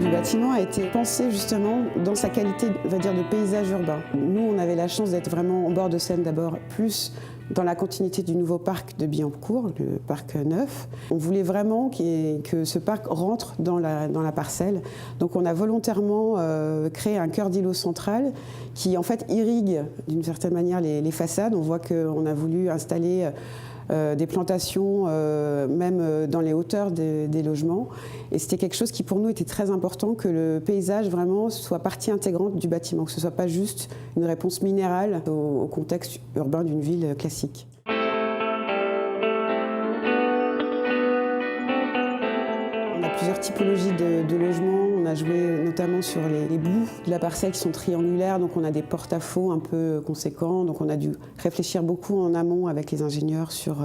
du bâtiment a été pensé justement dans sa qualité, on va dire, de paysage urbain. Nous, on avait la chance d'être vraiment en bord de Seine d'abord, plus dans la continuité du nouveau parc de Billancourt, le parc neuf. On voulait vraiment que ce parc rentre dans la parcelle. Donc on a volontairement créé un cœur d'îlot central qui en fait irrigue d'une certaine manière les façades. On voit qu'on a voulu installer des plantations même dans les hauteurs des logements. Et c'était quelque chose qui pour nous était très important, que le paysage vraiment soit partie intégrante du bâtiment, que ce ne soit pas juste une réponse minérale au contexte urbain d'une ville classique. On a plusieurs typologies de logements. On a joué notamment sur les bouts de la parcelle qui sont triangulaires, donc on a des porte-à-faux un peu conséquents. Donc on a dû réfléchir beaucoup en amont avec les ingénieurs sur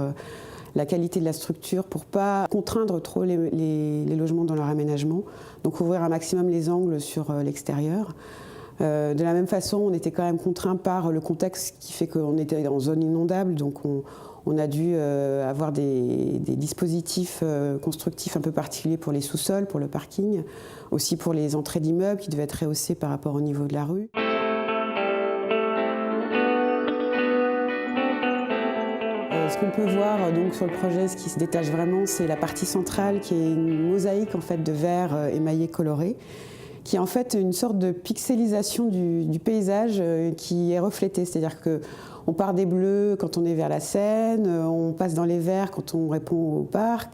la qualité de la structure pour ne pas contraindre trop les logements dans leur aménagement. Donc ouvrir un maximum les angles sur l'extérieur. De la même façon, on était quand même contraint par le contexte qui fait qu'on était en zone inondable, donc on a dû avoir des dispositifs constructifs un peu particuliers pour les sous-sols, pour le parking, aussi pour les entrées d'immeubles qui devaient être rehaussées par rapport au niveau de la rue. Ce qu'on peut voir donc sur le projet, ce qui se détache vraiment, c'est la partie centrale qui est une mosaïque en fait de verre émaillé coloré, qui est en fait une sorte de pixelisation du paysage qui est reflété. C'est-à-dire qu'on part des bleus quand on est vers la Seine, on passe dans les verts quand on répond au parc,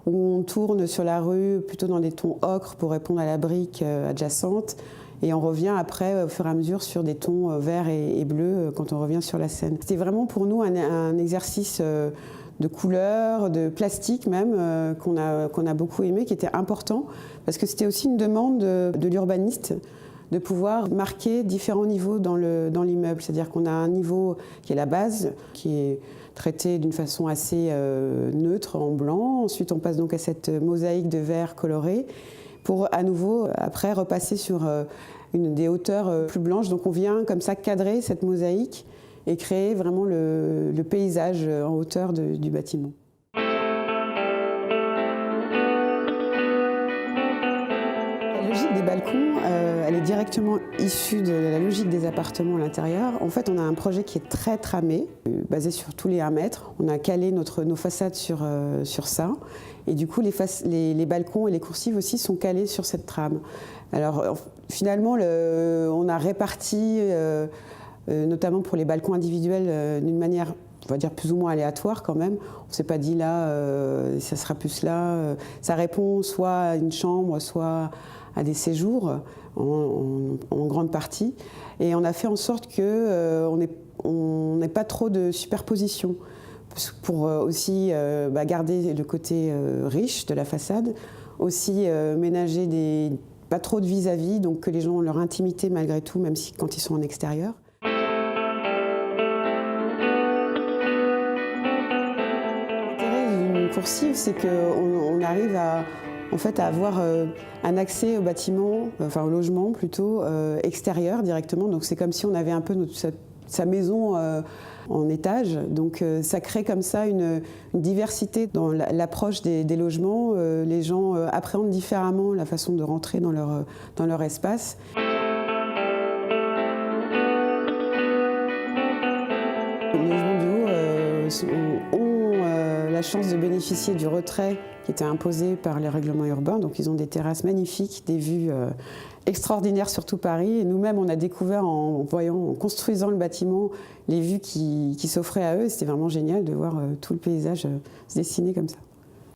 on tourne sur la rue plutôt dans des tons ocre pour répondre à la brique adjacente, et on revient après au fur et à mesure sur des tons verts et bleus quand on revient sur la Seine. C'était vraiment pour nous un exercice de couleurs, de plastique même, qu'on a beaucoup aimé, qui était important, parce que c'était aussi une demande de l'urbaniste de pouvoir marquer différents niveaux dans l'immeuble. C'est-à-dire qu'on a un niveau qui est la base, qui est traité d'une façon assez neutre, en blanc. Ensuite, on passe donc à cette mosaïque de verre coloré, pour à nouveau, après, repasser sur des hauteurs plus blanches. Donc on vient comme ça cadrer cette mosaïque et créer vraiment le paysage en hauteur du bâtiment. La logique des balcons, elle est directement issue de la logique des appartements à l'intérieur. En fait, on a un projet qui est très tramé, basé sur tous les 1 mètre. On a calé nos façades sur ça. Et du coup, les balcons et les coursives aussi sont calés sur cette trame. Alors, finalement, on a réparti, notamment pour les balcons individuels, d'une manière, on va dire, plus ou moins aléatoire quand même. On ne s'est pas dit là, ça sera plus là. Ça répond soit à une chambre, soit à des séjours en grande partie. Et on a fait en sorte qu'on n'ait pas trop de superposition, pour aussi garder le côté riche de la façade, aussi ménager pas trop de vis-à-vis, donc que les gens ont leur intimité malgré tout, même quand ils sont en extérieur. L'intérêt d'une coursive, c'est qu'on arrive à avoir un accès au bâtiment, enfin au logement plutôt, extérieur directement. Donc c'est comme si on avait un peu sa maison en étage. Donc ça crée comme ça une diversité dans l'approche des logements. Les gens appréhendent différemment la façon de rentrer dans leur espace. Les logements du haut ont la chance de bénéficier du retrait qui était imposé par les règlements urbains. Donc ils ont des terrasses magnifiques, des vues extraordinaires sur tout Paris. Et nous-mêmes, on a découvert en construisant le bâtiment, les vues qui s'offraient à eux. C'était vraiment génial de voir tout le paysage se dessiner comme ça.